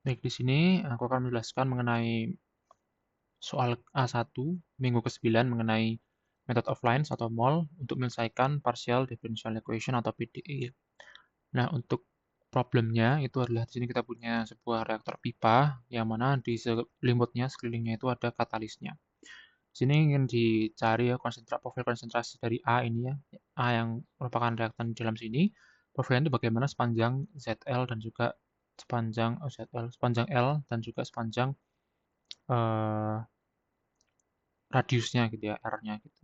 Baik, di sini aku akan menjelaskan mengenai soal A1 minggu ke-9 mengenai method of lines atau MOL untuk menyelesaikan partial differential equation atau PDE. Nah, untuk problemnya itu adalah di sini kita punya sebuah reaktor pipa yang mana di selimutnya sekelilingnya itu ada katalisnya. Di sini ingin dicari ya profil konsentrasi dari A ini ya. A yang merupakan reaktan di dalam sini. Profilnya itu bagaimana sepanjang ZL dan juga sepanjang L dan juga sepanjang eh, radiusnya gitu ya, R-nya gitu.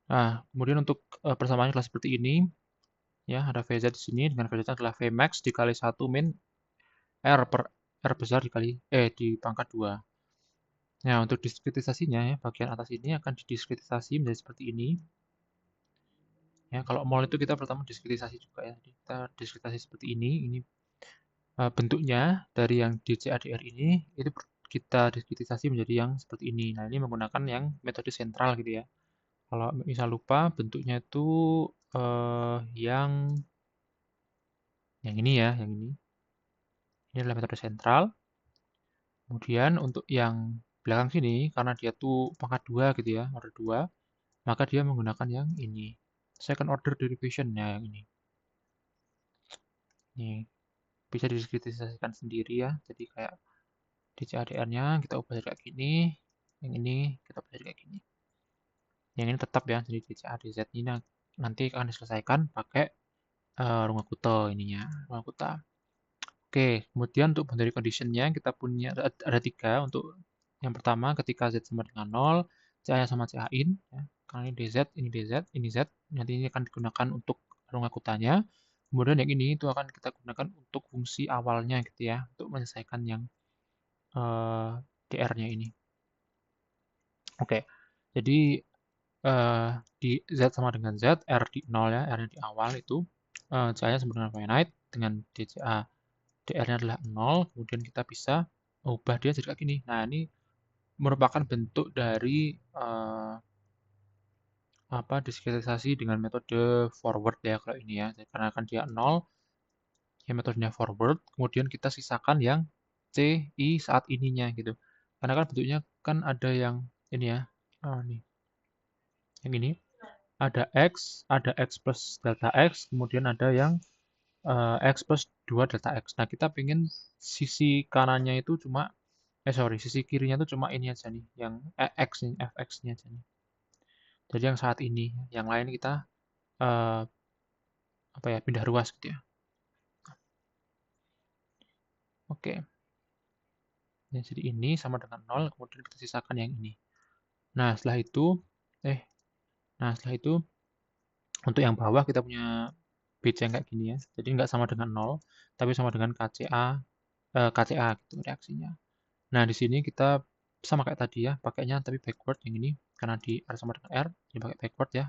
Nah, kemudian untuk persamaannya adalah seperti ini. Ya, ada VZ di sini dengan VZ adalah Vmax dikali 1 min R per R besar di pangkat 2. Nah, untuk diskretisasinya ya, bagian atas ini akan didiskretisasi menjadi seperti ini. Ya, kalau mol itu kita pertama diskretisasi juga ya. Jadi kita diskretasi seperti ini. Ini bentuknya dari yang DCADR ini itu kita diskretisasi menjadi yang seperti ini. Nah, ini menggunakan yang metode sentral gitu ya. Kalau misal lupa bentuknya itu yang ini ya, yang ini. Ini adalah metode sentral. Kemudian untuk yang belakang sini karena dia tuh pangkat 2 gitu ya, order 2, maka dia menggunakan yang ini. Second order derivation ya yang ini. Ini bisa didiskretisasikan sendiri ya. Jadi kayak DCADR-nya kita ubah jadi kayak gini, yang ini kita ubah jadi kayak gini. Yang ini tetap ya, jadi DCADZ ini nanti akan diselesaikan pakai Runge-Kutta ininya, Runge-Kutta. Oke, kemudian untuk boundary condition-nya kita punya ada 3 untuk yang pertama ketika Z sama dengan 0, CA sama CA in, ya. Karena ini DZ, ini Z, nanti ini akan digunakan untuk Runge-Kuttanya. Kemudian yang ini itu akan kita gunakan untuk fungsi awalnya gitu ya, untuk menyelesaikan yang DR-nya ini. Oke, jadi di Z sama dengan Z, R di 0 ya, R-nya di awal itu, CA-nya sama dengan finite, dengan DCA DR-nya adalah 0, kemudian kita bisa ubah dia jadi kayak gini. Nah, ini merupakan bentuk dari diskretisasi dengan metode forward ya kalau ini ya. Karena kan dia 0, ya metodenya forward, kemudian kita sisakan yang C, I saat ininya gitu. Karena kan bentuknya kan ada yang ini ya, nih, yang ini. Ada X plus delta X, kemudian ada yang X plus 2 delta X. Nah, kita pengen sisi kanannya itu cuma, sisi kirinya itu cuma ini aja nih, yang X nih, FX-nya aja nih. Jadi yang saat ini, yang lain kita eh, pindah ruas gitu ya. Oke, ya, jadi ini sama dengan 0, kemudian kita sisakan yang ini. Nah, setelah itu, eh, nah setelah itu untuk yang bawah kita punya BC yang kayak gini ya. Jadi nggak sama dengan 0, tapi sama dengan KCA gitu reaksinya. Nah, di sini kita sama kayak tadi ya, pakainya tapi backward yang ini karena di R sama dengan R, ini pakai backward ya.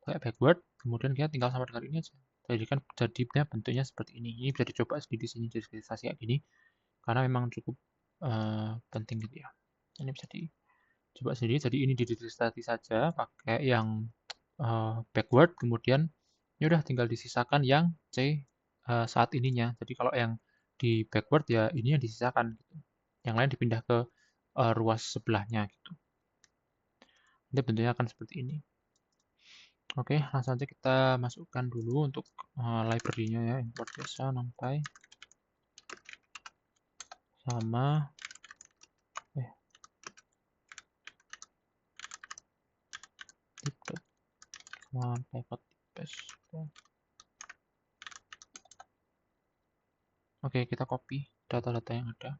Pakai backward, kemudian kita tinggal sama dengan ini aja. Jadi kan jadinya bentuknya seperti ini. Ini bisa dicoba di sini diskretisasi kayak gini karena memang cukup penting gitu ya. Ini bisa dicoba sendiri. Jadi ini didiskretisi saja pakai yang backward, kemudian ya udah tinggal disisakan yang C saat ininya. Jadi kalau yang di backward ya ini yang disisakan gitu. Yang lain dipindah ke ruas sebelahnya gitu. Nanti bentuknya akan seperti ini. Oke, langsung saja kita masukkan dulu untuk library-nya ya, import jasa numpy sama Oke, kita copy data-data yang ada.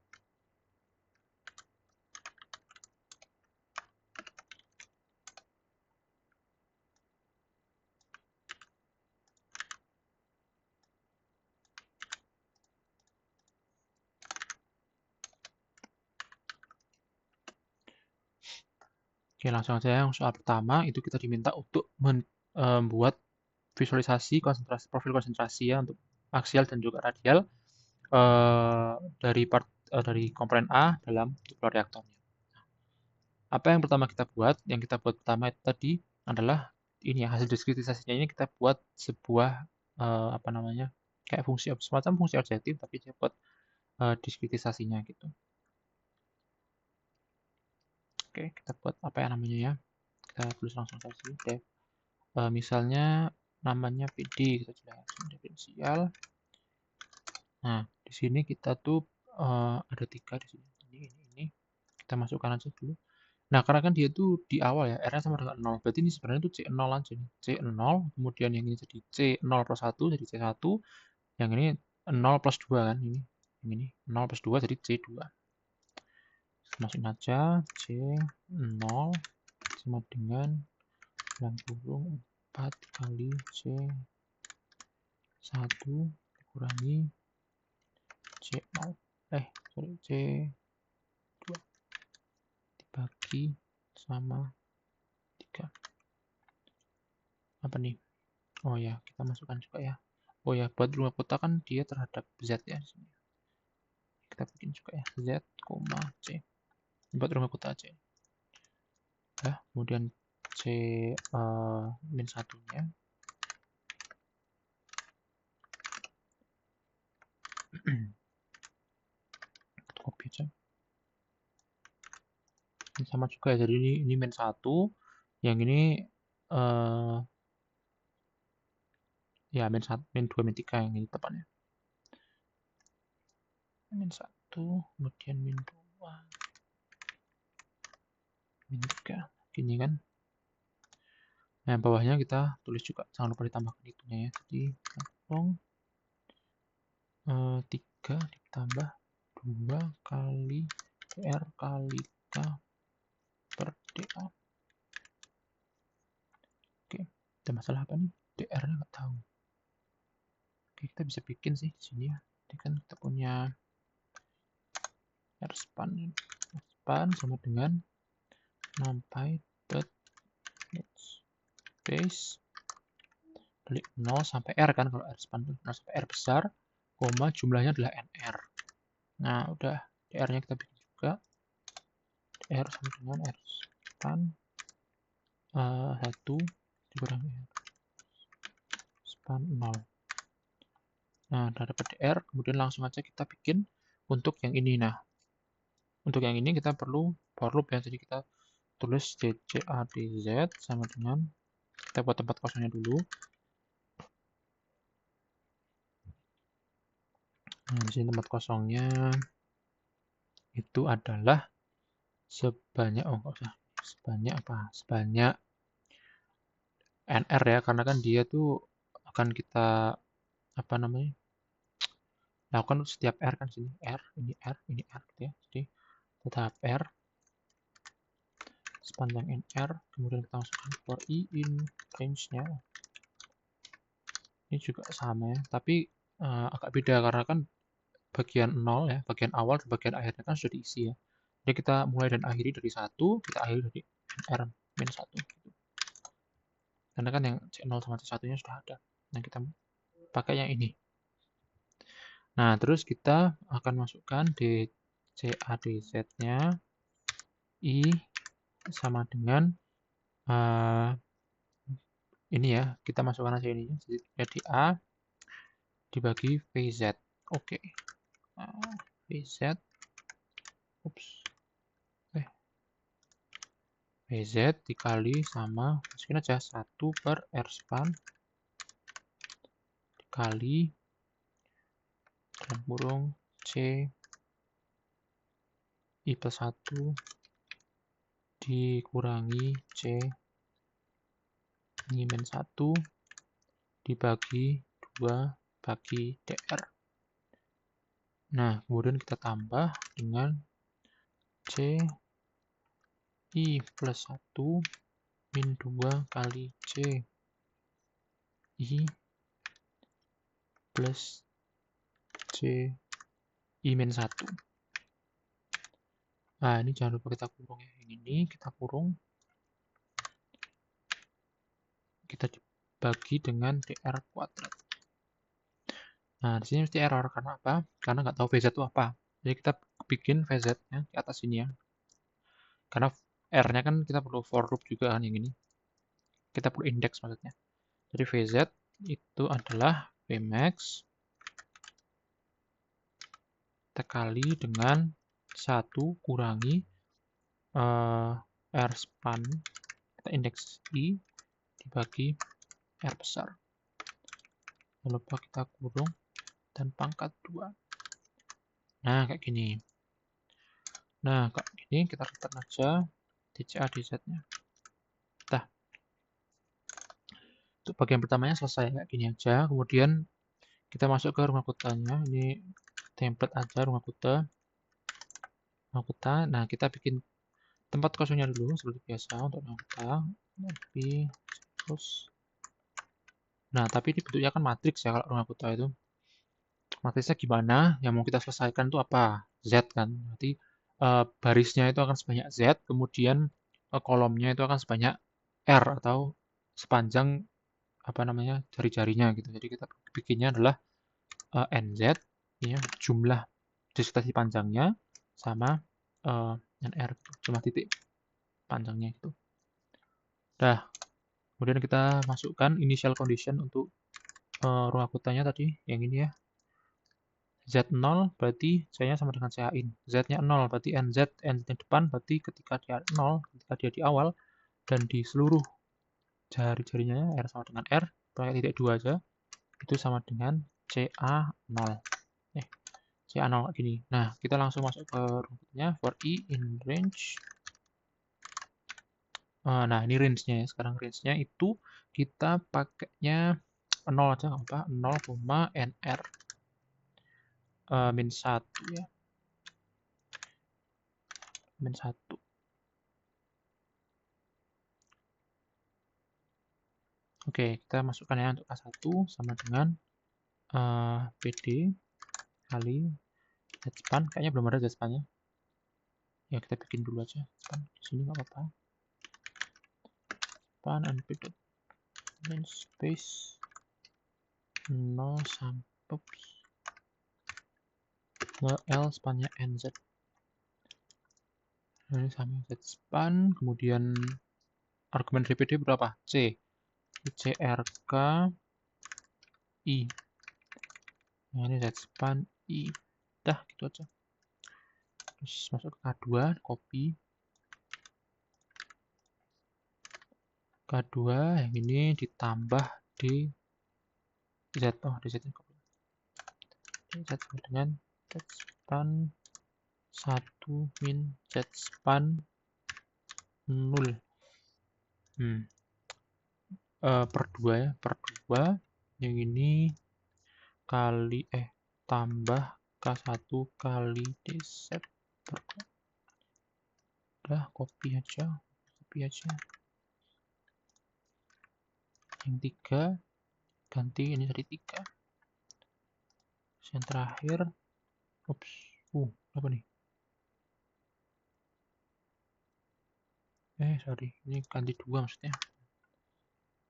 Oke, langsung saja yang soal pertama itu kita diminta untuk membuat visualisasi profil konsentrasi ya untuk aksial dan juga radial dari komponen A dalam flow reaktornya. Apa yang pertama kita buat? Yang kita buat pertama itu tadi adalah ini ya, hasil diskretisasinya ini kita buat sebuah kayak semacam fungsi objektif tapi dia buat diskritisasinya gitu. Oke, kita buat apa ya namanya ya? Kita tulis langsung saja def. Misalnya namanya PD, kita jelaskan diferensial. Nah, di sini kita tuh ada 3 di sini. Ini. Kita masukkan aja dulu. Nah, karena kan dia tuh di awal ya, R-nya sama dengan 0. Berarti ini sebenarnya tuh C0 aja nih. C0, kemudian yang ini jadi C0 plus 1 jadi C1. Yang ini 0 plus 2 kan ini. Yang ini 0 plus 2 jadi C2. Masukin aja C0 sama dengan dalam kurung 4 kali C1 dikurangi C0. Sorry, C2 dibagi sama 3. Apa nih? Oh ya, kita masukkan juga ya. Oh ya, buat rumah kota kan dia terhadap Z ya di sini. Kita bikin juga ya, Z, C. Buat rumah kota aja. Nah, kemudian C min 1-nya. Kita copy aja. Ini sama juga ya, jadi ini min 1. Yang ini ya min 1, min 2, min 3 yang ini tepatnya. Min 1, kemudian min 2, min 3. Gini kan. Nah, bawahnya kita tulis juga, jangan lupa ditambahkan itunya ya. Jadi, 3 ditambah 2 kali DR kali K per DA. Oke, ada masalah apa nih? DR-nya nggak tahu. Oke, kita bisa bikin sih di sini ya. Ini kan kita punya rspan sama dengan numpy dot base dari 0 sampai R kan, kalau rspan itu 0 sampai R besar, koma jumlahnya adalah nr. Nah, udah DR-nya kita bikin juga. DR sama dengan rspan 1 dikurangi rspan 0. Nah, udah dapat DR, kemudian langsung aja kita bikin untuk yang ini. Nah, untuk yang ini kita perlu for loop ya, jadi kita tulis CCADZ sama dengan, kita buat tempat kosongnya dulu. Nah, di sini tempat kosongnya itu adalah sebanyak, sebanyak apa? Sebanyak NR ya, karena kan dia tuh akan kita, apa namanya, lakukan setiap R kan, sini R, ini R, ini R gitu ya. Jadi, tetap R, sepanjang NR, kemudian kita masukkan for I in range-nya. Ini juga sama ya, tapi agak beda karena kan bagian 0 ya, bagian awal dan bagian akhirnya kan sudah diisi ya. Jadi kita mulai dan akhiri dari 1, kita akhiri dari R min 1 gitu. Karena kan yang C0 sama C1-nya sudah ada. Nah, kita pakai yang ini. Nah, terus kita akan masukkan DCADZ-nya I sama dengan ini ya, kita masukkan aja ini. Jadi A dibagi VZ. Oke. VZ. VZ dikali sama, masukin aja 1 per rspan dikali dalam kurung C I plus 1 dikurangi C I min 1 dibagi 2 bagi DR. Nah, kemudian kita tambah dengan C I plus 1 min 2 kali C I plus C I min 1. Nah, ini jangan lupa kita kurung ya. Yang ini kita kurung. Kita dibagi dengan DR kuadrat. Nah, di sini mesti error. Karena apa? Karena nggak tahu VZ itu apa. Jadi kita bikin VZ-nya di atas sini ya. Karena R-nya kan kita perlu for loop juga kan yang ini. Kita perlu indeks maksudnya. Jadi VZ itu adalah Vmax kita kali dengan 1 kurangi R span, kita indeks I, dibagi R besar. Jangan lupa kita kurung dan pangkat 2. Nah, kayak gini. Nah, kayak gini kita return aja DCA DZ-nya. Nah, untuk bagian pertamanya selesai kayak gini aja. Kemudian kita masuk ke rumah kotanya. Ini template aja rumah kota. Nah, kita bikin tempat kosongnya dulu seperti biasa untuk rumah kota. Tapi terus, nah tapi ini bentuknya kan matriks ya kalau rumah kota itu. Matriksnya gimana? Yang mau kita selesaikan itu apa? Z kan. Nanti barisnya itu akan sebanyak Z, kemudian kolomnya itu akan sebanyak R atau sepanjang apa namanya jari-jarinya gitu. Jadi kita bikinnya adalah NZ, ya, jumlah diskretasi panjangnya sama NR, jumlah titik panjangnya itu. Dah, kemudian kita masukkan initial condition untuk ruang kotanya tadi, yang ini ya. Z0 berarti C-nya sama dengan CA-in. Z-nya 0 berarti NZ, NZ di depan berarti ketika dia 0, ketika dia di awal, dan di seluruh jari-jarinya R sama dengan R, pakai titik 2 aja, itu sama dengan CA0. CA0 kayak gini. Nah, kita langsung masuk ke rumputnya, for I in range. Nah, ini range-nya ya. Sekarang range-nya itu kita pakainya 0 aja, nggak apa, 0, NR. Min 1 ya. Min 1. Oke, kita masukkan ya untuk K1 sama dengan PD kali Z-span. Kayaknya belum ada Z-span-nya. Ya, kita bikin dulu aja. Di sini nggak apa-apa. Span np dot namespace 0 sampai L spannya NZ. Nah, ini sama Z-span, kemudian argumen DPD berapa? C. CRK I. Nah, ini Z-span I. Dah, gitu aja. Terus masuk ke K2, copy. K2 yang ini ditambah di Z. Oh, di Z ini copy. Z dengan Z-span 1 min Z-span 0. Per 2 ya, per 2 yang ini kali tambah K1 kali DZ per 2. Udah, copy aja. Yang 3 ganti ini jadi 3. Yang terakhir, ups, apa nih? Sorry, ini ganti 2 maksudnya.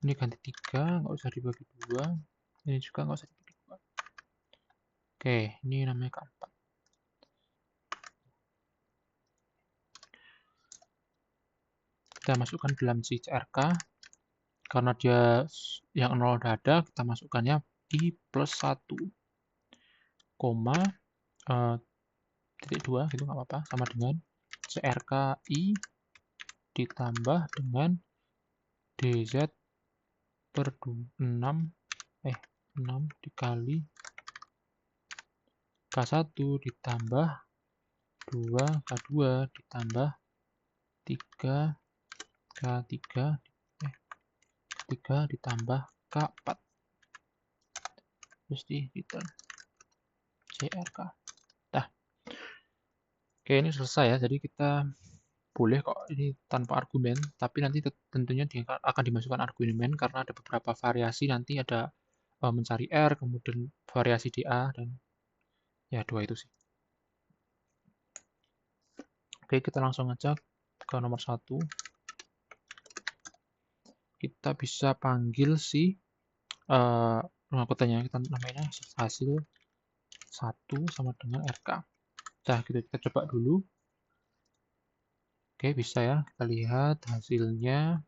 Ini ganti 3, nggak usah dibagi 2. Ini juga nggak usah dibagi 2. Oke, ini namanya keempat. Kita masukkan dalam si CRK. Karena dia yang 0 udah ada, kita masukkannya I plus 1. Koma, titik 2, gitu nggak apa-apa. Sama dengan CRK I ditambah dengan DZ per 6 dikali K1 ditambah 2 K2 ditambah 3 K3 ditambah K4 terus di return CRK. Nah, oke, ini selesai ya. Jadi kita boleh kok ini tanpa argumen, tapi nanti tentunya akan dimasukkan argumen karena ada beberapa variasi. Nanti ada mencari R, kemudian variasi DA, dan ya 2 itu sih. Oke, kita langsung aja ke nomor 1. Kita bisa panggil si rumah kotanya, kita namanya hasil 1 sama dengan RK. Nah, kita coba dulu. Oke, bisa ya. Kita lihat hasilnya.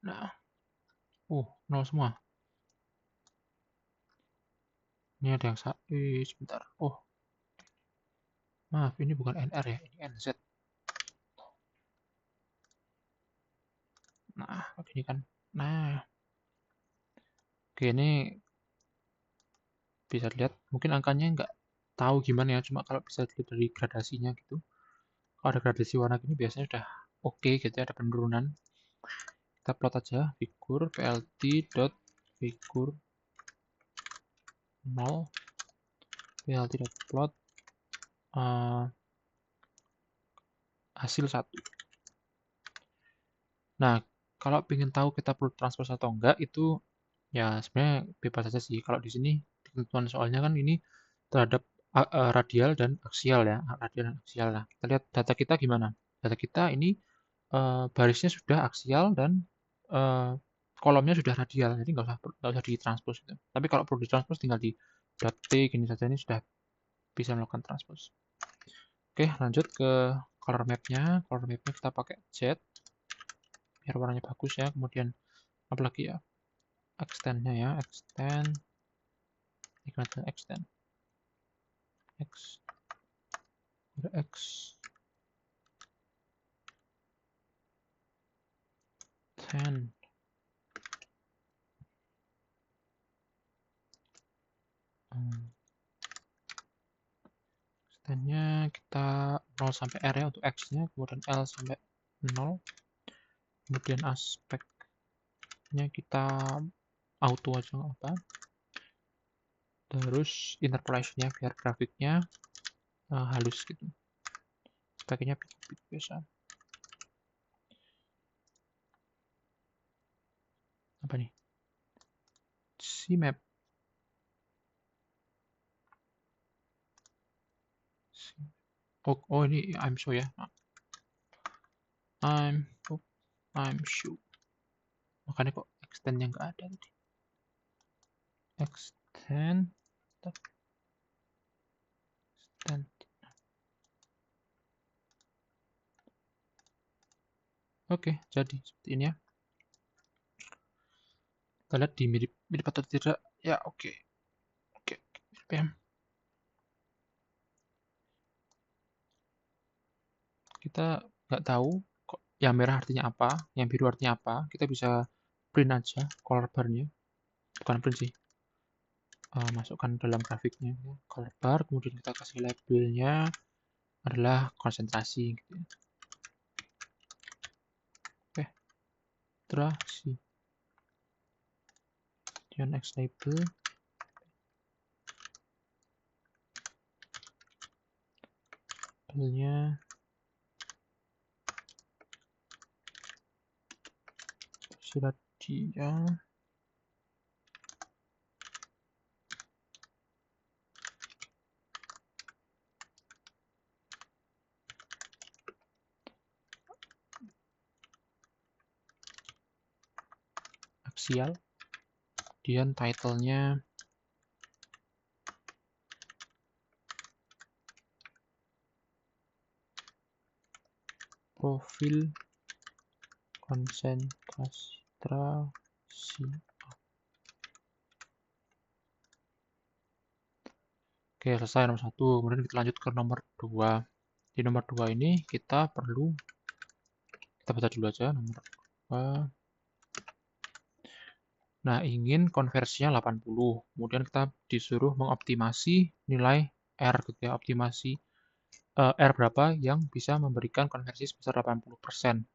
Nah, 0 semua. Ini ada yang sebentar. Oh, maaf, ini bukan NR ya, ini NZ. Nah, ini kan. Nah, oke, ini bisa lihat. Mungkin angkanya nggak tahu gimana ya, cuma kalau bisa dilihat dari gradasinya gitu. Kalau ada gradasi warna gini biasanya udah oke gitu ya, ada penurunan. Kita plot aja figur plt.figur 0 plt.plot hasil 1. Nah, kalau ingin tahu kita perlu transpose atau enggak, itu ya sebenarnya bebas saja sih. Kalau di sini ketentuan soalnya kan ini terhadap radial dan aksial ya, radial dan aksial. Nah, kita lihat data kita gimana. Data kita ini barisnya sudah aksial dan kolomnya sudah radial, jadi nggak usah ditranspose itu. Tapi kalau perlu ditranspose tinggal di .t gini saja, ini sudah bisa melakukan transpose. Oke, lanjut ke color map-nya. Color map-nya kita pakai Z biar warnanya bagus ya. Kemudian apalagi ya, extend-nya ya, extend extend x x 10. Extend-nya kita 0 sampai R ya untuk X-nya, kemudian L sampai 0. Kemudian aspeknya kita auto aja nggak apa. Terus interpolation-nya biar grafiknya halus gitu. Sebagainya biasa. Apa nih? CMap. Oh ini I'm show ya. I'm show. Makanya kok extend-nya nggak ada tadi. Extend. Oke, jadi seperti ini ya. Kita lihat di mirip atau tidak. Ya, oke. Oke, mirip ya. Kita nggak tahu kok yang merah artinya apa, yang biru artinya apa. Kita bisa print aja color bar-nya. Bukan print sih. Masukkan dalam grafiknya. Color bar, kemudian kita kasih labelnya adalah konsentrasi. Gitu ya. Oke, terasi. Kemudian next label. Labelnya sudah dia. Aksial. Kemudian title-nya profil konsentrasi. Oke, selesai nomor 1. Kemudian kita lanjut ke nomor 2. Di nomor 2 ini kita perlu, kita baca dulu aja nomor 2. Nah, ingin konversinya 80. Kemudian kita disuruh mengoptimasi nilai R gitu ya, optimasi R berapa yang bisa memberikan konversi sebesar 80%.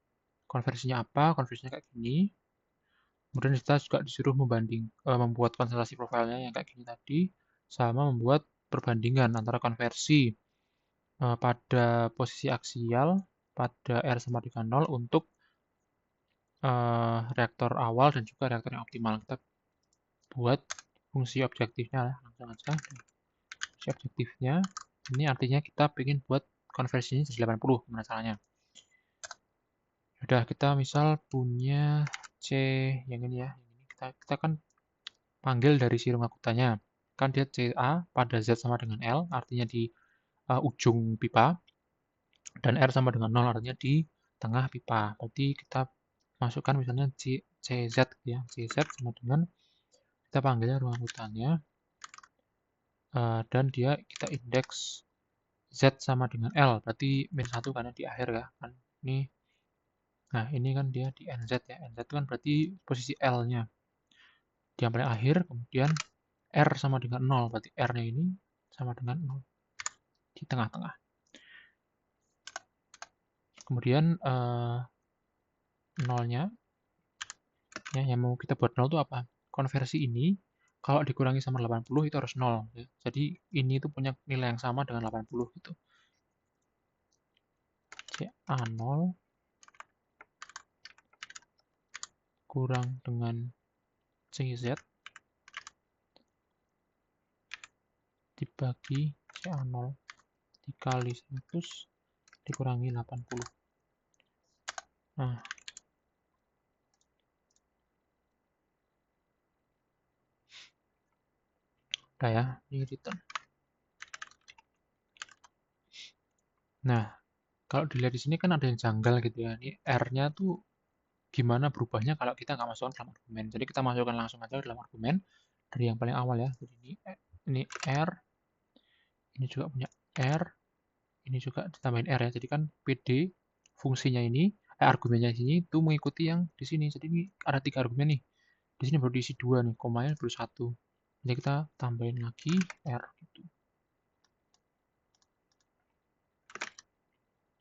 Konversinya apa? Konversinya kayak gini. Kemudian kita juga disuruh membuat konsentrasi profilnya yang kayak gini tadi, sama membuat perbandingan antara konversi pada posisi aksial pada R sama dengan 0 untuk reaktor awal dan juga reaktor yang optimal. Kita buat fungsi objektifnya lah, langsung aja. Fungsi objektifnya, ini artinya kita ingin buat konversinya jadi 80, gimana caranya? Udah, kita misal punya C yang ini ya, kita kan panggil dari si rongga kutanya. Kan dia CA pada Z sama dengan L, artinya di ujung pipa, dan R sama dengan 0, artinya di tengah pipa. Berarti kita masukkan misalnya CZ ya, CZ sama dengan, kita panggilnya ruang hutannya dan dia kita indeks Z sama dengan L, berarti min 1 karena di akhir ya kan. Nah ini kan dia di NZ ya, NZ itu kan berarti posisi L-nya di yang paling akhir, kemudian R sama dengan 0, berarti R-nya ini sama dengan 0 di tengah-tengah. Kemudian 0-nya ya, yang mau kita buat 0 itu apa? Konversi ini kalau dikurangi sama 80 itu harus 0 ya. Jadi ini itu punya nilai yang sama dengan 80 gitu. CA0 kurang dengan CZ dibagi CA0 dikali 100 dikurangi 80. Nah, udah ya, ini return. Nah, kalau dilihat di sini kan ada yang janggal gitu ya. Ini R-nya tuh gimana berubahnya kalau kita nggak masukkan dalam argumen. Jadi kita masukkan langsung aja dalam argumen dari yang paling awal ya. Jadi ini R, ini juga punya R, ini juga ditambahin R ya. Jadi kan PD fungsinya ini, argumennya di sini itu mengikuti yang di sini. Jadi ini ada 3 argumen nih. Di sini baru diisi 2 nih, komanya baru 1. Jadi kita tambahin lagi R gitu.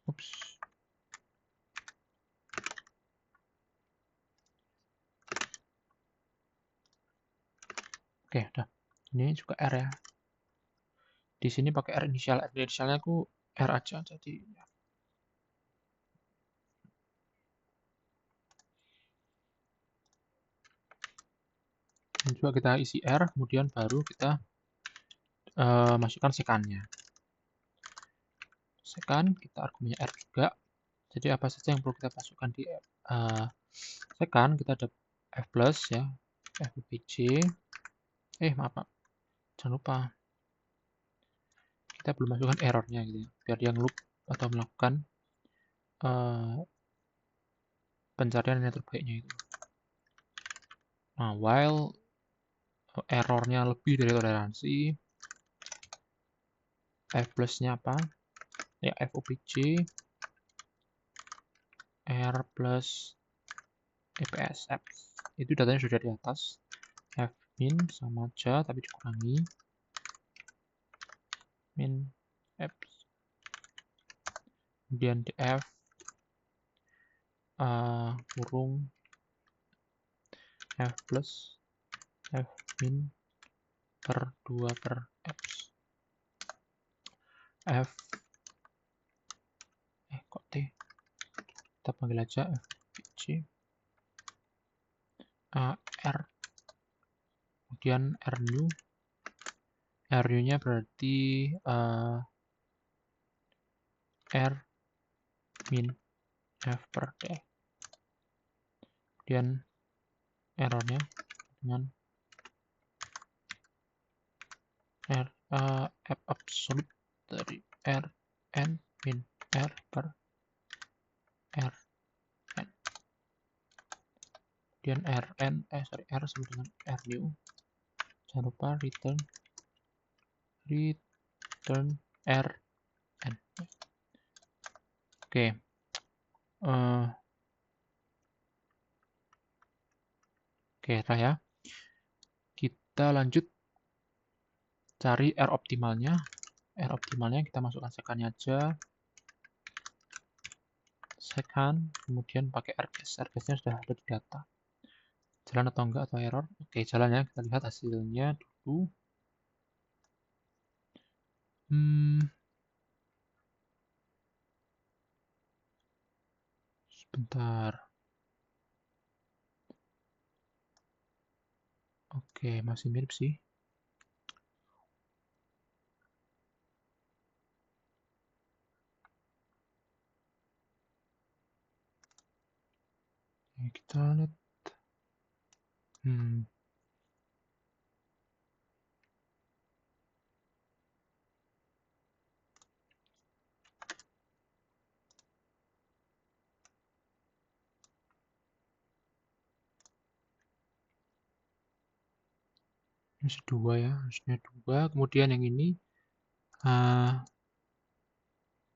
Ups. Oke, udah. Ini juga R ya. Di sini pakai R inisial. R inisialnya aku R aja. Jadi ya. Ini juga kita isi R, kemudian baru kita masukkan sekannya. Sekan, kita argumennya R juga. Jadi apa saja yang perlu kita masukkan di sekan, kita ada F plus ya, FBC. Maaf, Pak. Jangan lupa. Kita belum masukkan errornya gitu ya, biar dia loop atau melakukan pencarian yang terbaiknya itu. Nah, while errornya lebih dari toleransi, F plusnya apa? Ya, FOBC R plus EPS F. Itu datanya sudah di atas. F min sama aja, tapi dikurangi min F. Kemudian df kurung F plus F min per 2 per F. F kok T? Kita panggil aja FBC R, kemudian R new. R new-nya berarti R min F per D. Kemudian errornya dengan R F absolute dari R n min R per R n. Kemudian R sama dengan R new. Jangan lupa return R n. Oke. Oke, ya. Kita lanjut cari R optimalnya. R optimalnya kita masukkan sekannya aja. Sekan, kemudian pakai RGS. RGS-nya sudah ada di data. Jalan atau enggak atau error? Oke, jalan ya. Kita lihat hasilnya dulu. Sebentar. Oke, masih mirip sih. Oke, kita lihat. Harus 2 ya, harusnya 2. Kemudian yang ini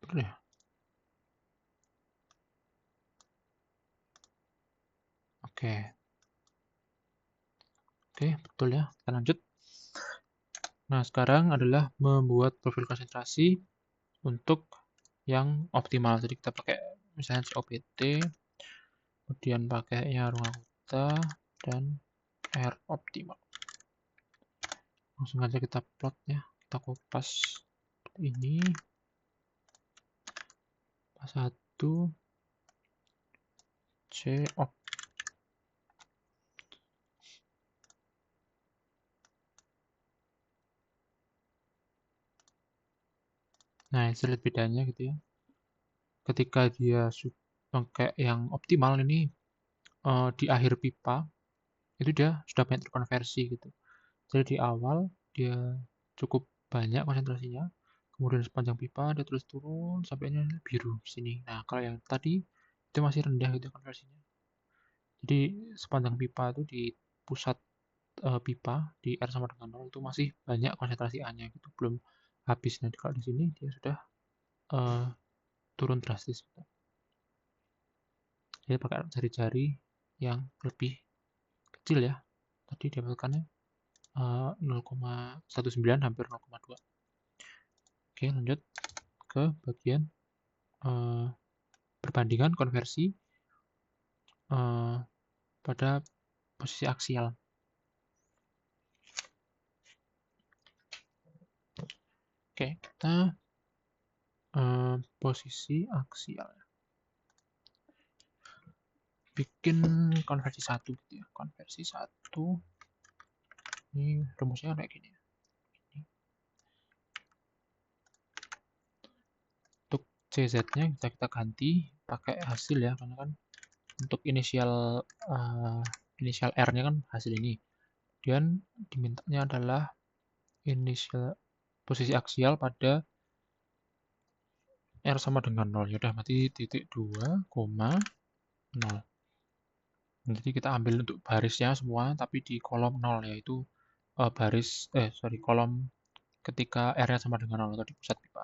betul ya? Oke. Oke, betul ya. Kita lanjut. Nah, sekarang adalah membuat profil konsentrasi untuk yang optimal. Jadi kita pakai misalnya COPT, kemudian pakainya Rungakuta dan R optimal. Langsung aja kita plot ya. Kita kopas ini. Pas 1 C op. Nah, saya lihat bedanya gitu ya. Ketika dia pakai yang optimal ini di akhir pipa itu dia sudah banyak terkonversi gitu. Jadi di awal dia cukup banyak konsentrasinya, kemudian sepanjang pipa dia terus turun sampainya biru di sini. Nah, kalau yang tadi itu masih rendah gitu konversinya. Jadi sepanjang pipa itu di pusat pipa di R sama dengan 0 itu masih banyak konsentrasi A-nya gitu, belum habis. Nah, kalau di sini dia sudah turun drastis gitu. Jadi pakai jari-jari yang lebih kecil ya. Tadi dapatkannya 0,19 hampir 0,2. Oke, lanjut ke bagian perbandingan konversi pada posisi aksial. Oke, kita posisi aksial. Bikin konversi 1 gitu ya. Konversi 1. Ini rumusnya kayak gini ya. Untuk CZ-nya kita ganti pakai hasil ya, karena kan untuk inisial R-nya kan hasil ini. Kemudian dimintanya adalah inisial posisi aksial pada R sama dengan 0. Yaudah, berarti titik 2, 0. Jadi kita ambil untuk barisnya semua, tapi di kolom 0, yaitu kolom ketika R-nya sama dengan 0 atau di pusat pipa.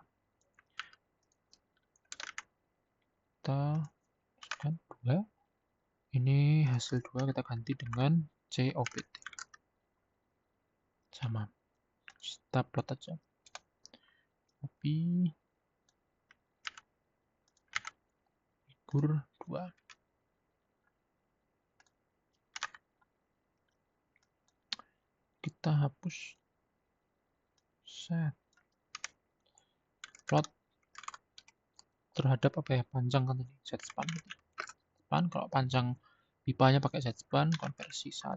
Kita masukkan 2. Ini hasil 2 kita ganti dengan COPT. Sama. Kita plot aja. Copy. Figur 2. Kita hapus. Set. Plot terhadap apa ya, panjang kan tadi, set span gitu. Span, kalau panjang pipanya pakai set span, konversi 1.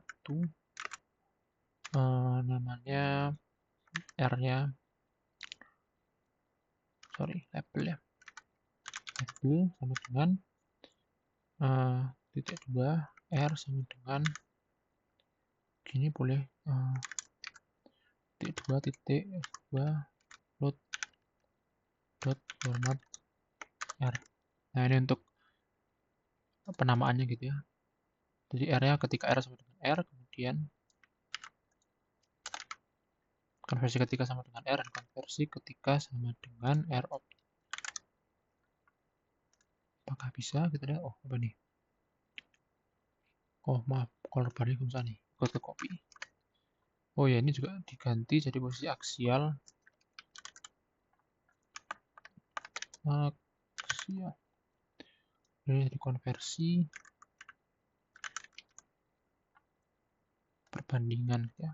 Namanya R-nya, label ya. Label sama dengan titik 2, R sama dengan gini boleh titik 2 titik 2 load dot format R. Nah, ini untuk penamaannya gitu ya. Jadi R-nya ketika R sama dengan R, kemudian konversi ketika sama dengan R, dan konversi ketika sama dengan R opt. Apakah bisa? Kita lihat. Oh, apa nih? Oh, maaf. Korbannya belum bisa nih. Ikut ke copy. Oh ya, ini juga diganti jadi posisi aksial. Aksial. Ini dikonversi. Perbandingan ya.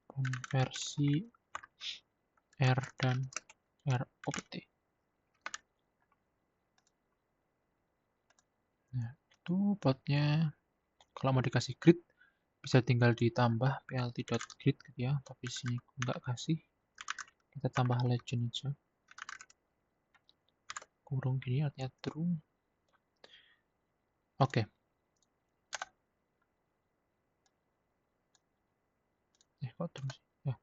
Konversi R dan R opt. Nah, itu plotnya kalau mau dikasih grid bisa tinggal ditambah plt.grid gitu ya, tapi sini nggak kasih, kita tambah legend aja, kurung gini artinya true. Oke. Kok terus ya.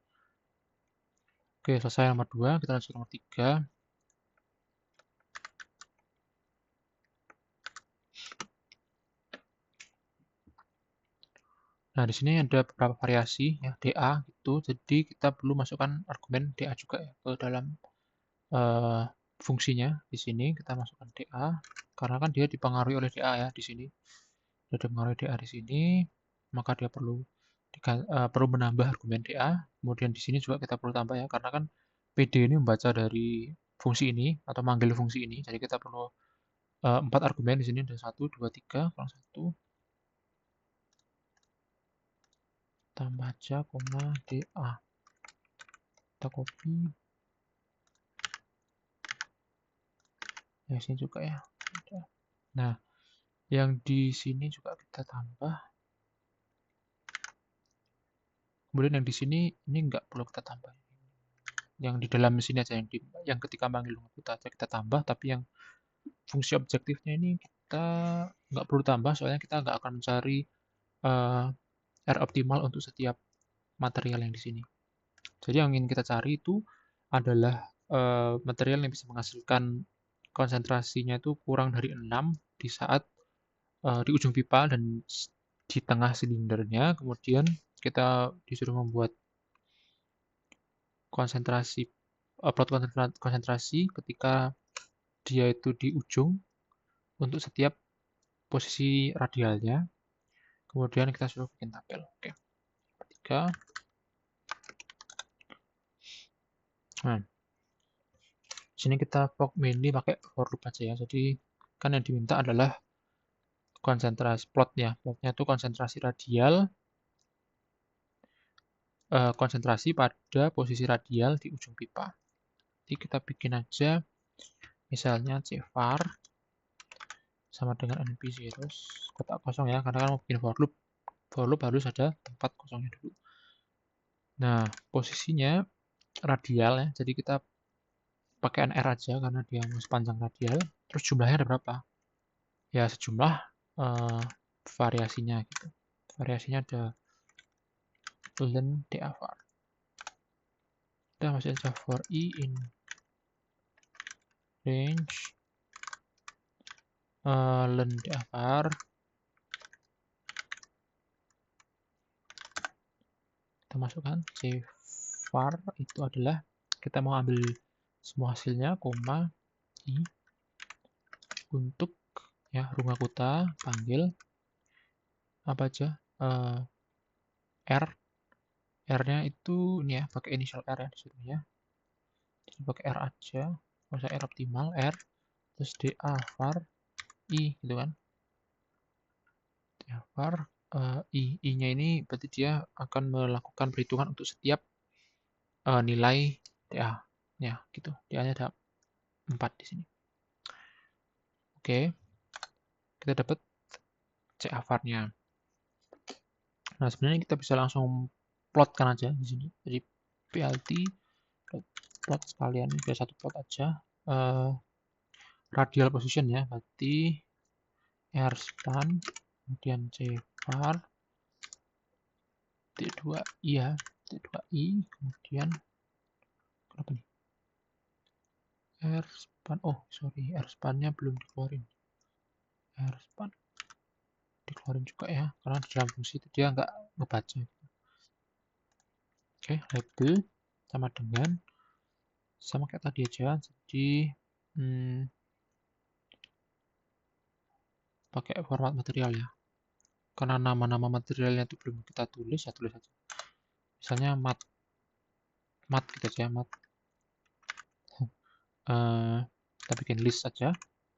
Oke, selesai nomor 2, kita lanjut nomor 3. Nah, di sini ada beberapa variasi ya, DA gitu. Jadi kita perlu masukkan argumen DA juga ya ke dalam fungsinya. Di sini kita masukkan DA karena kan dia dipengaruhi oleh DA ya di sini. Dia dipengaruhi DA di sini, maka dia perlu menambah argumen DA. Kemudian di sini juga kita perlu tambah ya karena kan PD ini membaca dari fungsi ini atau manggil fungsi ini. Jadi kita perlu 4 argumen di sini ada 1, 2, 3, kurang 1. Tambah aja, koma, DA. Kita copy. Ya, sini juga ya. Nah, yang di sini juga kita tambah. Kemudian yang di sini, ini nggak perlu kita tambah. Yang di dalam sini aja, yang ketika manggil lunga buta aja kita tambah, tapi yang fungsi objektifnya ini kita nggak perlu tambah, soalnya kita nggak akan mencari R optimal untuk setiap material yang di sini. Jadi yang ingin kita cari itu adalah material yang bisa menghasilkan konsentrasinya itu kurang dari 6 di saat di ujung pipa dan di tengah silindernya. Kemudian kita disuruh membuat plot konsentrasi ketika dia itu di ujung untuk setiap posisi radialnya. Kemudian kita suruh bikin tabel. Oke. Ketiga. Nah, sini kita mainly pakai for loop aja ya. Jadi kan yang diminta adalah konsentrasi plotnya. Plotnya itu konsentrasi radial, konsentrasi pada posisi radial di ujung pipa. Jadi kita bikin aja misalnya cvar sama dengan np zeros kotak kosong ya, karena kan mau bikin for loop harus ada tempat kosongnya dulu. Nah, posisinya radial ya, jadi kita pakai nr aja karena dia sepanjang radial. Terus jumlahnya ada berapa? Ya sejumlah variasinya gitu. Variasinya ada len da var. Kita masih aja for i in range len da var. Kita masukkan cvar itu adalah kita mau ambil semua hasilnya, koma i untuk ya runga kuta panggil apa aja r. R-nya itu ini ya, pakai initial R ya disuruhnya. Jadi pakai R aja, nggak usah R optimal, R terus DA var I gitu kan. DA var I-nya ini berarti dia akan melakukan perhitungan untuk setiap nilai DA ya gitu. DA-nya ada 4 di sini. Oke. Kita dapat CA var-nya. Nah, sebenarnya kita bisa langsung plotkan aja di sini. Jadi plt plot sekalian, biar satu plot aja. Radial position ya, berarti R span, kemudian cvar, T2i ya, T2i, kemudian kenapa nih? R span, oh sorry, R span-nya belum dikeluarin. R span dikeluarin juga ya, karena di dalam fungsi itu dia nggak ngebaca. Oke, label sama kayak tadi aja, jadi pakai format material ya. Karena nama-nama materialnya itu belum kita tulis, ya tulis aja. Misalnya mat gitu aja, mat. Kita bikin list aja.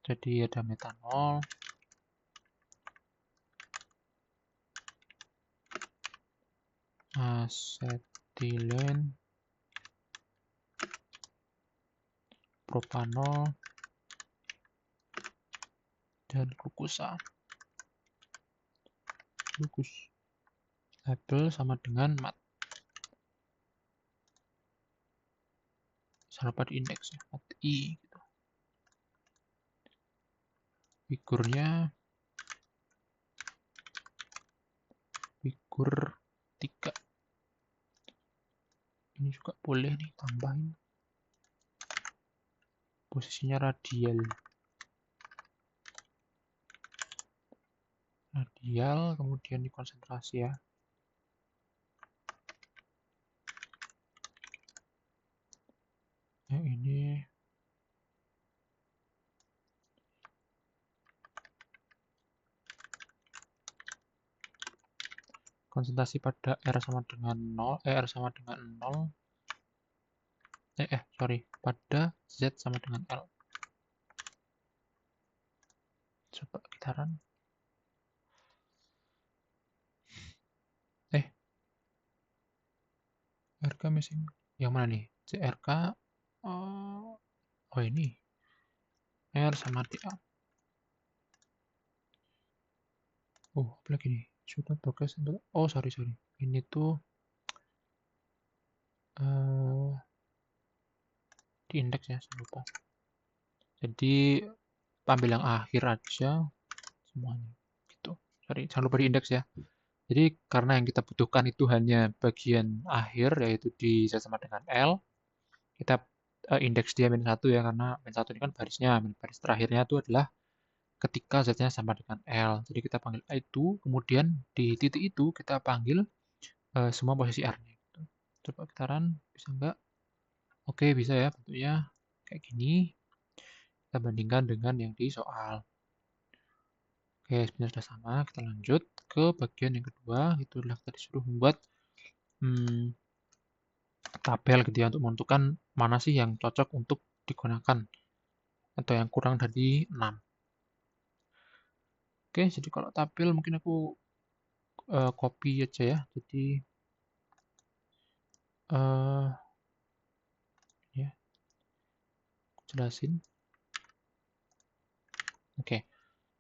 Jadi ada metanol, asetilen, propanol, dan glukosa. Label sama dengan mat. Jangan lupa di indeks ya, mat i gitu. Figurnya figur 3. Ini juga boleh nih tambahin. Posisinya radial. Radial, kemudian di konsentrasi ya. Yang ini konsentrasi pada R sama dengan 0, R sama dengan 0, sorry, pada Z sama dengan L. Coba kita run. RK missing. Yang mana nih? CRK. Oh ini. R sama TA. Oh, apa lagi nih? Sudah progress. Oh, sorry. Ini tuh di indeks ya, saya lupa. Jadi ambil yang akhir aja semuanya. Gitu. Sorry, jangan lupa di indeks ya. Jadi karena yang kita butuhkan itu hanya bagian akhir, yaitu di Z sama dengan L, kita indeks dia min 1 ya, karena min 1 ini kan barisnya, baris terakhirnya itu adalah ketika Z-nya sama dengan L. Jadi kita panggil itu, kemudian di titik itu kita panggil semua posisi R-nya. Gitu. Coba kita run, bisa nggak? Oke, bisa ya bentuknya kayak gini. Kita bandingkan dengan yang di soal. Oke, sebenarnya sudah sama. Kita lanjut ke bagian yang kedua. Itu adalah kita disuruh membuat tabel gitu ya, untuk menentukan mana sih yang cocok untuk digunakan atau yang kurang dari 6. Oke, jadi kalau tabel mungkin aku copy aja ya. Jadi ya, jelasin. Oke,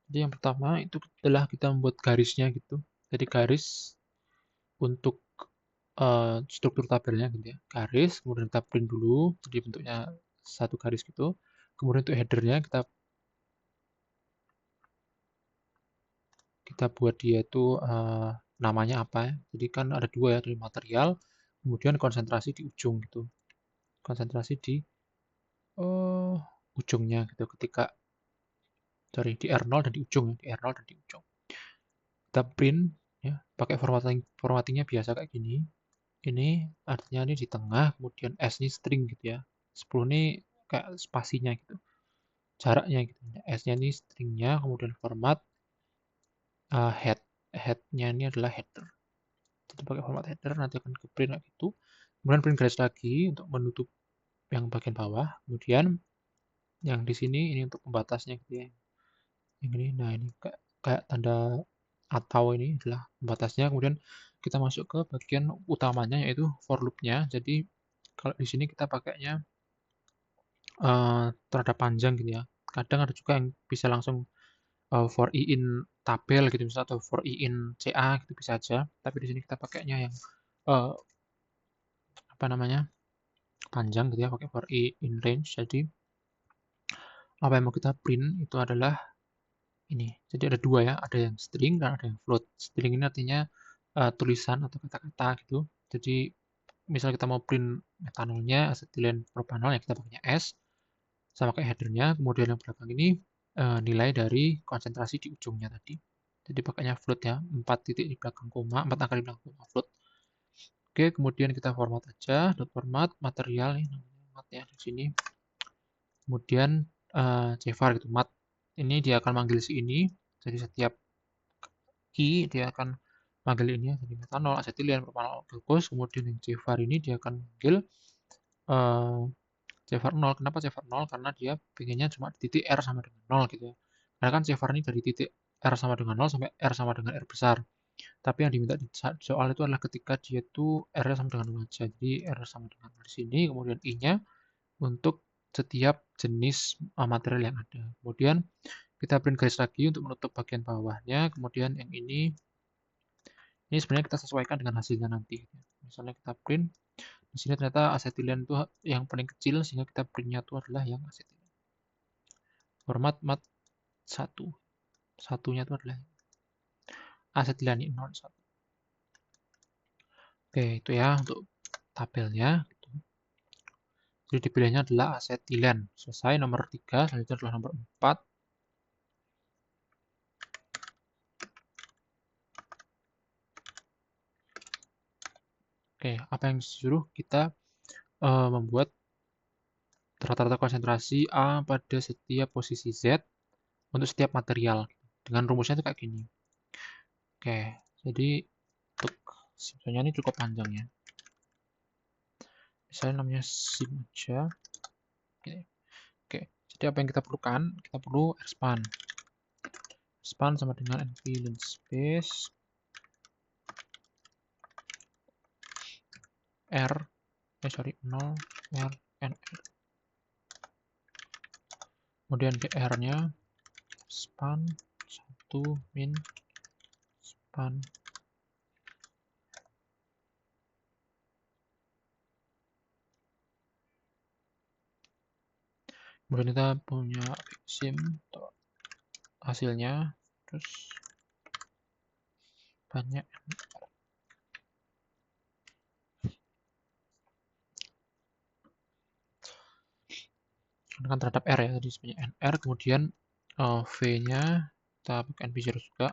jadi yang pertama itu adalah kita membuat garisnya gitu. Jadi garis untuk struktur tabelnya gitu ya. Garis, kemudian kita print dulu, jadi bentuknya satu garis gitu. Kemudian untuk headernya kita buat dia itu namanya apa ya. Jadi kan ada dua ya, dari material, kemudian konsentrasi di ujung gitu. Konsentrasi di ujungnya gitu, ketika di R0 dan di ujung ya, di R0 dan di ujung. Kita print ya, pakai formattingnya biasa kayak gini. Ini artinya ini di tengah, kemudian S ini string gitu ya. 10 ini kayak spasinya gitu. Jaraknya gitu. S-nya ini stringnya, kemudian format head-nya ini adalah header. Kita pakai format header, nanti akan ke print kayak gitu. Kemudian print garis lagi untuk menutup yang bagian bawah. Kemudian yang di sini ini untuk pembatasnya gitu ya. Yang ini, nah ini kayak tanda atau ini adalah pembatasnya. Kemudian kita masuk ke bagian utamanya yaitu for loop-nya. Jadi kalau di sini kita pakainya terhadap panjang gitu ya. Kadang ada juga yang bisa langsung for i in tabel gitu misalnya, atau for i in CA gitu bisa aja. Tapi di sini kita pakainya yang apa namanya, panjang gitu ya, pakai for i in range. Jadi apa yang mau kita print itu adalah ini. Jadi ada dua ya, ada yang string dan ada yang float. String ini artinya tulisan atau kata-kata gitu. Jadi misalnya kita mau print metanolnya, asetilen propanol, ya kita pakainya S sama kayak headernya. Kemudian yang belakang ini nilai dari konsentrasi di ujungnya tadi. Jadi pakainya float ya, 4 titik di belakang koma, 4 angka di belakang koma, float. Oke, kemudian kita format aja, dot format material nih namanya mat ya di sini. Kemudian cvar gitu, mat ini dia akan manggil si ini. Jadi setiap key dia akan manggil ini ya, jadi metanol, asetilen, propanol, glukos. Kemudian yang cvar ini dia akan manggil cvar 0. Kenapa cvar 0? Karena dia pengennya cuma di titik R sama dengan 0 gitu ya. Karena kan cvar ini dari titik R sama dengan 0 sampai R sama dengan R besar. Tapi yang diminta di soal itu adalah ketika dia itu R sama dengan 0 aja. Jadi R sama dengan 0 di sini, kemudian I-nya untuk setiap jenis material yang ada. Kemudian kita print garis lagi untuk menutup bagian bawahnya. Kemudian yang ini sebenarnya kita sesuaikan dengan hasilnya nanti. Misalnya kita print, di sini ternyata asetilen itu yang paling kecil, sehingga kita printnya itu adalah yang asetilen. Format mat 1. Satunya itu adalah asetilen 01. Oke, itu ya untuk tabelnya. Jadi dipilihnya adalah asetilen. Selesai nomor 3, selanjutnya adalah nomor 4. Oke, apa yang disuruh kita membuat rata-rata konsentrasi A pada setiap posisi Z untuk setiap material. Dengan rumusnya itu kayak gini. Oke, jadi untuk misalnya ini cukup panjang ya. Misalnya namanya sim aja. Oke, jadi apa yang kita perlukan? Kita perlu rspan. Rspan sama dengan np linspace r 0 r nr. Kemudian dr-nya span 1 min span kemudian kita punya sim hasilnya, terus banyak terhadap R ya, tadi sebanyak NR, kemudian V-nya kita pakai NP0 juga.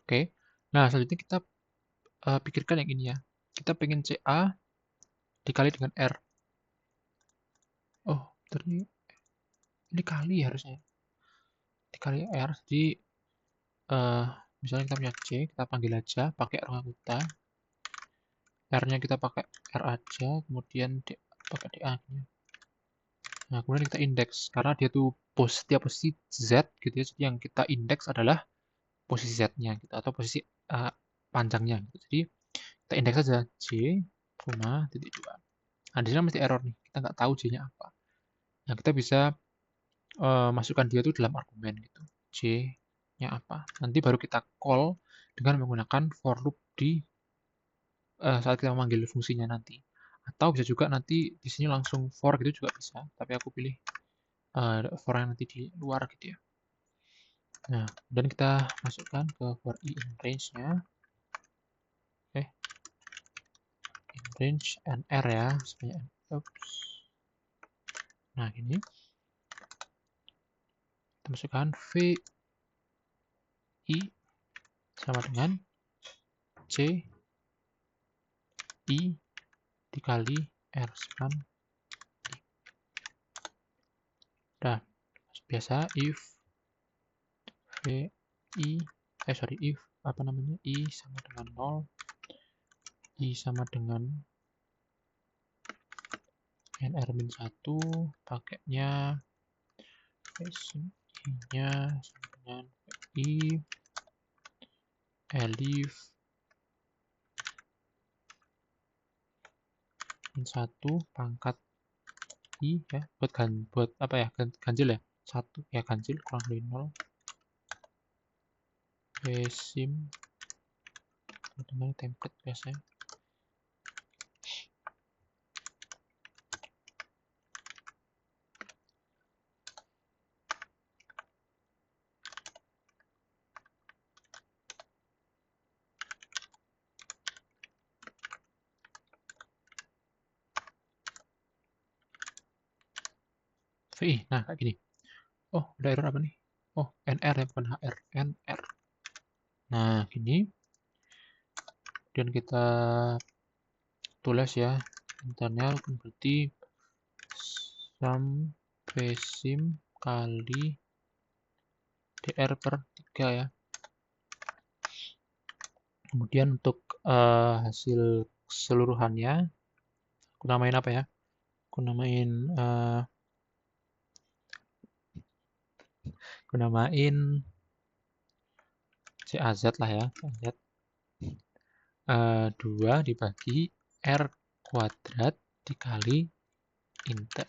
Oke, nah selanjutnya kita pikirkan yang ini ya. Kita pengen CA dikali dengan R. Oh, ternyata ini kali ya harusnya. Dikali R, jadi misalnya kita punya C, kita panggil aja pakai R angkutan. R-nya kita pakai R aja, kemudian pakai DA-nya. Nah, kemudian kita indeks, karena dia tuh setiap posisi Z gitu ya, jadi yang kita indeks adalah posisi Z-nya gitu, atau posisi panjangnya gitu. Jadi kita indeks saja J, titik 2. Nah, di sini mesti error nih, kita nggak tahu J-nya apa. Nah, kita bisa masukkan dia tuh dalam argumen gitu, J-nya apa. Nanti baru kita call dengan menggunakan for loop di saat kita memanggil fungsinya nanti. Atau bisa juga nanti di sini langsung for gitu juga bisa, tapi aku pilih for yang nanti di luar gitu ya. Nah, dan kita masukkan ke for i in range-nya. Oke. In range nr ya, sebanyak Nah, ini kita masukkan v i sama dengan c i dikali r span i. Nah, biasa if v i if apa namanya i sama dengan 0, i sama dengan nr-1, paketnya i-nya sama dengan i elif min 1 pangkat i ya, buat apa ya, ganjil ya, 1 ya, ganjil kurang dari 0 sim namanya template biasanya. VI, nah kayak gini. Oh, ada error apa nih? Oh, NR ya, bukan HR, NR. Nah, gini. Kemudian kita tulis ya, internya berarti sum vsim kali dr per 3 ya. Kemudian untuk hasil keseluruhannya, aku namain apa ya? Aku namain CAZ lah ya, CAZ 2 dibagi R kuadrat dikali inter.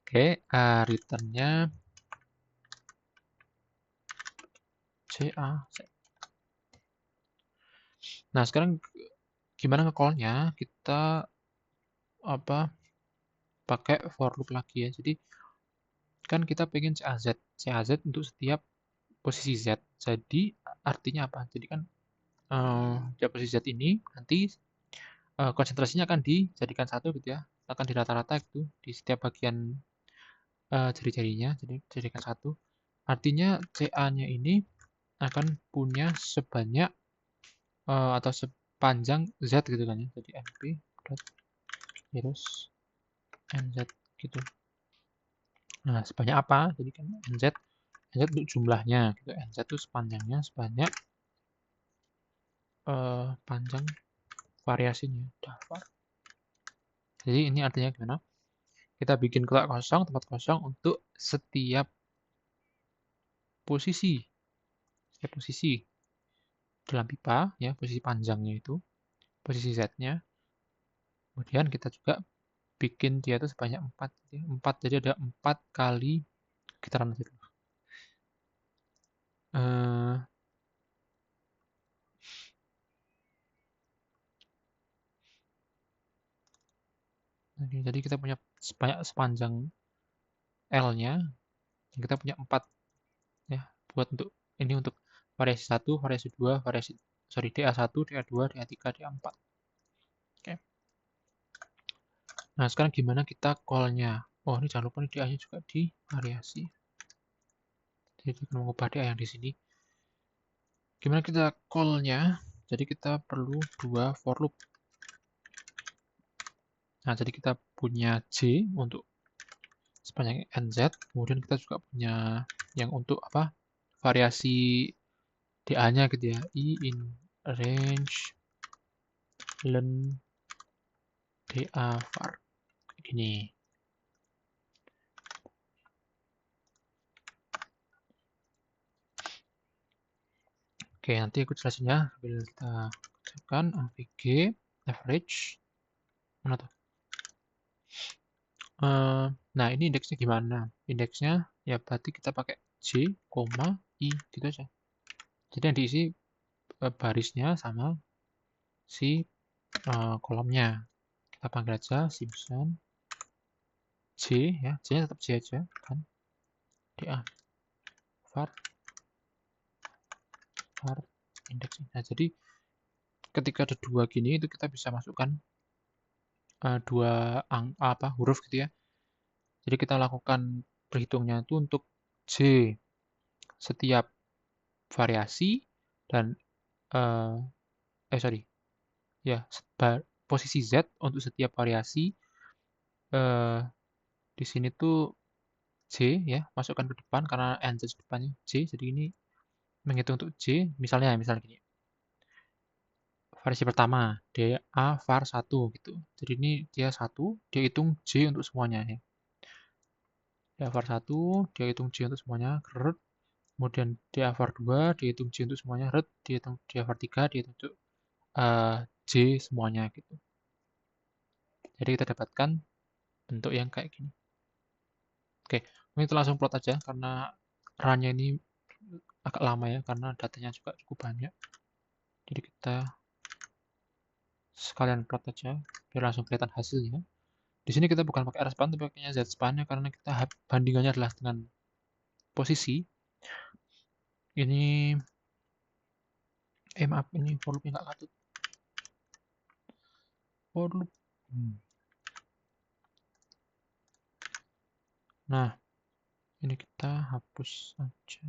Oke, returnnya CAZ. Nah, sekarang gimana nge-call-nya? Kita pakai for loop lagi ya. Jadi kan kita pengen CAZ untuk setiap posisi Z. Jadi artinya apa? Jadi kan di posisi Z ini nanti konsentrasinya akan dijadikan satu gitu ya. Akan dirata-rata gitu di setiap bagian jari-jarinya, jadi jadikan satu. Artinya CA-nya ini akan punya sebanyak atau sepanjang Z gitu kan ya. Jadi np.heroes nz gitu. Nah, sebanyak apa? Jadi kan nz untuk jumlahnya gitu. Nz itu sepanjangnya sebanyak panjang variasinya daftar. Jadi ini artinya gimana? Kita bikin kotak kosong, tempat kosong untuk setiap posisi dalam pipa ya, posisi panjangnya itu, posisi Z-nya. Kemudian kita juga bikin dia itu sebanyak 4 gitu ya. 4 jadi ada 4 kali gitaran gitu. Jadi kita punya sepanjang L-nya, kita punya 4 ya, buat untuk ini untuk variasi 1, variasi 2, DA1, DA2, DA3, DA4. Oke. Nah, sekarang gimana kita call-nya? Oh, ini jangan lupa nih DA-nya juga di variasi. Jadi kita mengubah DA yang di sini. Gimana kita call-nya? Jadi kita perlu 2 for loop. Nah, jadi kita punya J untuk sepanjang NZ, kemudian kita juga punya yang untuk apa? Variasi DA-nya gitu ya. I in range len DA var. Gini. Oke, nanti aku jelasin ya. Sambil kita kerjakan avg average. Mana tuh? Nah, ini indeksnya gimana? Indeksnya ya berarti kita pakai J, I gitu aja. Jadi yang diisi barisnya sama si kolomnya. Kita panggil aja Simpson J ya, J-nya tetap J aja kan. DA var indeks. Nah, jadi ketika ada dua gini itu kita bisa masukkan dua huruf gitu ya. Jadi kita lakukan berhitungnya itu untuk J setiap variasi dan ya posisi Z untuk setiap variasi di sini tuh J ya, masukkan ke depan karena NZ depannya J, jadi ini menghitung untuk J, misalnya gini. Variasi pertama, DA var 1 gitu. Jadi ini dia 1, dia hitung J untuk semuanya ya. DA var 1, dia hitung J untuk semuanya, red. Kemudian DA var 2, dia hitung J untuk semuanya, red. Dia hitung DA var 3, dia hitung untuk J semuanya gitu. Jadi kita dapatkan bentuk yang kayak gini. Oke, mungkin kita langsung plot aja karena run-nya ini agak lama ya karena datanya juga cukup banyak. Jadi kita sekalian plot aja biar langsung kelihatan hasilnya. Di sini kita bukan pakai rspan tapi pakainya zspan karena kita bandingannya adalah dengan posisi. Ini maaf, ini for loop-nya nggak katut. For loop. Nah, ini kita hapus aja.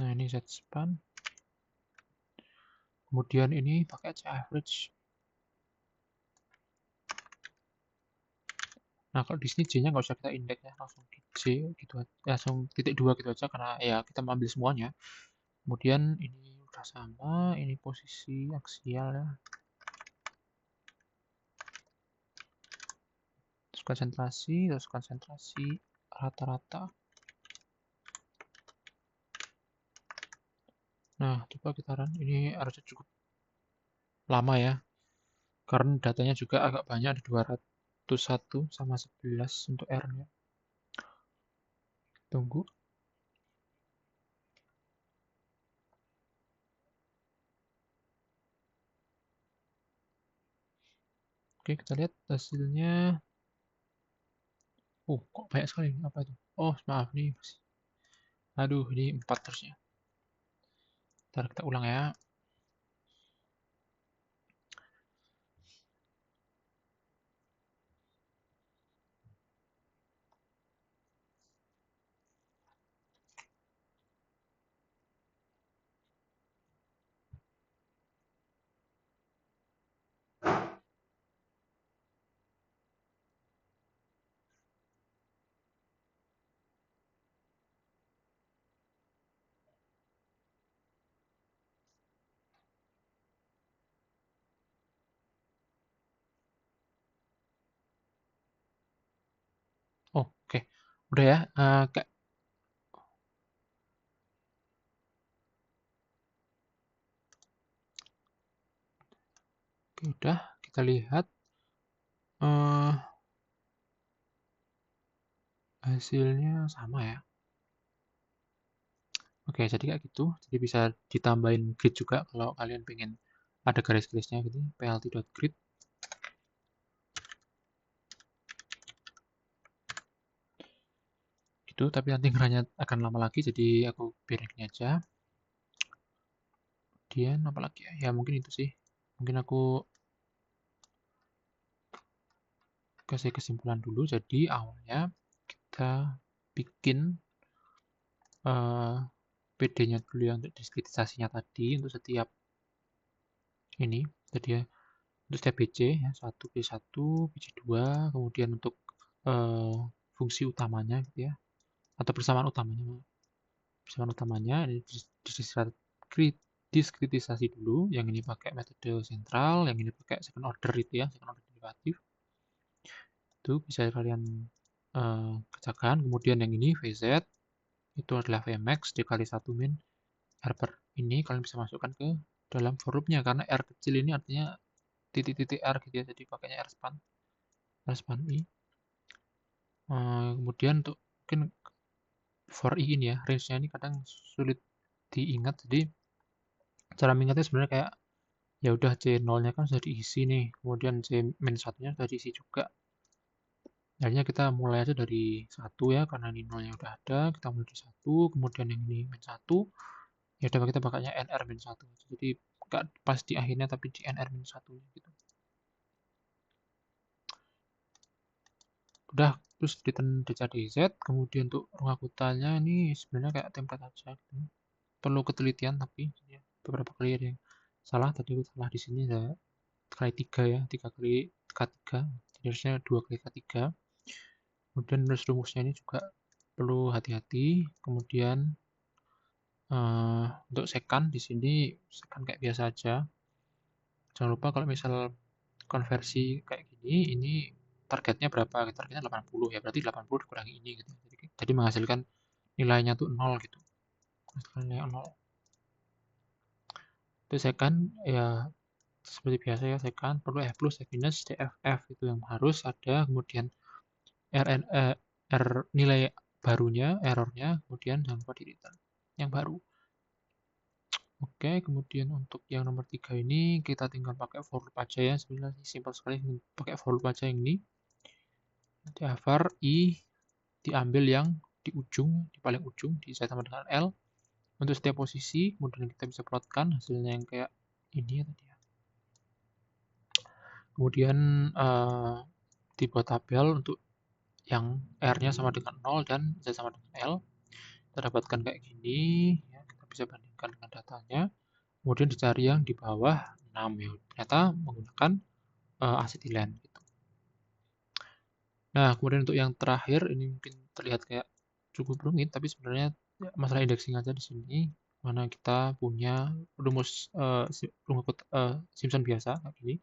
Nah, ini zspan. Kemudian ini pakai aja average. Nah, kalau di sini J-nya nggak usah kita indeks ya, langsung di J gitu aja, langsung titik 2 gitu aja karena ya kita mengambil semuanya. Kemudian ini udah sama, ini posisi aksial ya. Terus konsentrasi rata-rata. Nah, coba kita run. Ini harusnya cukup lama ya. Karena datanya juga agak banyak, ada 201 sama 11 untuk R-nya. Tunggu. Oke, kita lihat hasilnya. Kok banyak sekali. Apa itu? Oh, maaf nih. Aduh, ini 4 terusnya. Ntar kita ulang ya. Udah ya, kayak oke, udah kita lihat hasilnya sama ya. Oke, jadi kayak gitu. Jadi bisa ditambahin grid juga kalau kalian pengen ada garis-garisnya gitu. plt.grid. Gitu, tapi nanti ngeranya akan lama lagi, jadi aku biarin gini aja. Kemudian apa lagi ya? Ya mungkin itu sih. Mungkin aku kasih kesimpulan dulu. Jadi awalnya kita bikin PD-nya dulu ya untuk diskritisasinya tadi untuk setiap ini. Jadi ya untuk setiap BC ya 1 B1, BC2, kemudian untuk fungsi utamanya gitu ya, atau persamaan utamanya. Persamaan utamanya ini diskritisasi dulu. Yang ini pakai metode sentral, yang ini pakai second order itu ya, second order derivatif. Itu bisa kalian kerjakan. Kemudian yang ini VZ itu adalah Vmax dikali 1 min R per ini kalian bisa masukkan ke dalam for loop-nya karena R kecil ini artinya titik-titik R gitu ya, jadi pakainya R span I. Kemudian untuk mungkin for I ini ya, range-nya ini kadang sulit diingat, jadi cara mengingatnya sebenarnya kayak ya udah C0-nya kan sudah diisi nih, kemudian C-1-nya sudah diisi juga. Akhirnya kita mulai aja dari 1 ya, karena ini 0-nya udah ada, kita mulai dari 1, kemudian yang ini min 1, ya udah kita pakainya NR min 1. Jadi nggak pas di akhirnya tapi di NR min 1 gitu. Udah, terus return DZ, kemudian untuk ruang kotanya ini sebenarnya kayak template aja gitu. Perlu ketelitian tapi ya, beberapa kali ada yang salah, tadi aku salah di sini ada kali 3 ya, 3 kali K3, jadi harusnya 2 kali K3. Kemudian rumusnya ini juga perlu hati-hati. Kemudian untuk second di sini second kayak biasa aja. Jangan lupa kalau misal konversi kayak gini, ini targetnya berapa? Targetnya 80 ya, berarti 80 dikurangi ini gitu. Jadi menghasilkan nilainya tuh 0 gitu. Menghasilkan nilai 0. Itu second ya seperti biasa ya, second perlu F plus, F minus, DFF itu yang harus ada, kemudian R nilai barunya, errornya, kemudian jangan lupa di return yang baru. Oke, kemudian untuk yang nomor 3 ini kita tinggal pakai for loop aja ya, sebenarnya simpel sekali pakai for loop aja yang ini. Var I diambil yang di ujung, di paling ujung, diisi sama dengan L untuk setiap posisi, kemudian kita bisa plotkan hasilnya yang kayak ini ya tadi ya. Kemudian dibuat tabel untuk yang R-nya sama dengan 0 dan Z sama dengan L. Kita dapatkan kayak gini, ya, kita bisa bandingkan dengan datanya. Kemudian dicari yang di bawah 6 ya. Ternyata menggunakan acetylen gitu. Nah, kemudian untuk yang terakhir ini mungkin terlihat kayak cukup rumit, tapi sebenarnya ya, masalah indexing aja di sini, mana kita punya rumus Simpson biasa kayak gini,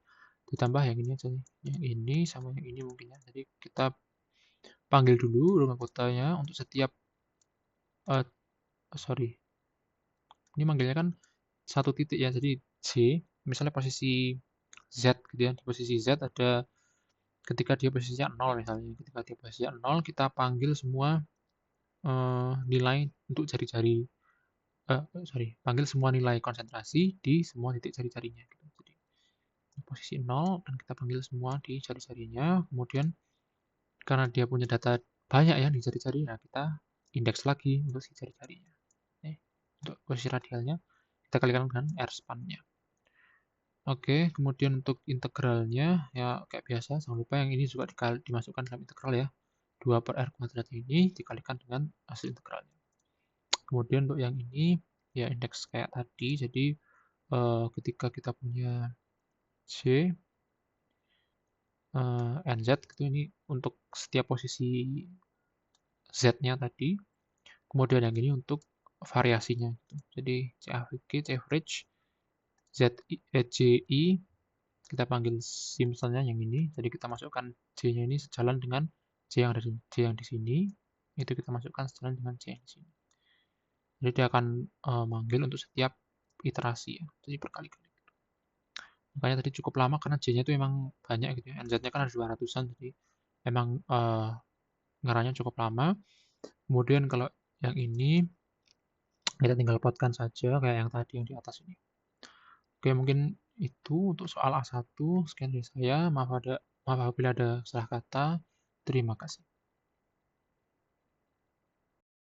ditambah yang ini aja nih, yang ini sama yang ini mungkin ya. Jadi kita panggil dulu rumah kotanya untuk setiap sorry, ini manggilnya kan satu titik ya, jadi J, misalnya posisi Z gitu ya, di posisi Z ada ketika dia posisinya 0 misalnya, ketika dia posisinya 0 kita panggil semua nilai untuk jari-jari, panggil semua nilai konsentrasi di semua titik jari-jarinya gitu. Jadi posisi 0 dan kita panggil semua di jari-jarinya, kemudian karena dia punya data banyak ya di jari-jari, nah kita indeks lagi untuk si jari-jarinya. Untuk posisi radialnya kita kalikan dengan R span-nya. Oke, kemudian untuk integralnya ya kayak biasa, jangan lupa yang ini juga dimasukkan dalam integral ya. 2 per R kuadrat ini dikalikan dengan hasil integralnya. Kemudian untuk yang ini ya indeks kayak tadi, jadi ketika kita punya C NZ gitu, ini untuk setiap posisi Z-nya tadi, kemudian yang ini untuk variasinya gitu. Jadi C average JI kita panggil Simpsonnya yang ini, jadi kita masukkan J-nya ini sejalan dengan J yang di sini, itu kita masukkan sejalan dengan C yang di sini. Jadi dia akan manggil untuk setiap iterasi ya, jadi berkali-kali. Makanya tadi cukup lama karena J-nya itu emang banyak gitu ya. NZ-nya kan ada 200-an, jadi emang ngeranya cukup lama. Kemudian kalau yang ini kita tinggal plotkan saja kayak yang tadi yang di atas ini. Oke, mungkin itu untuk soal A1. Sekian dari saya. Maaf apabila ada salah kata. Terima kasih.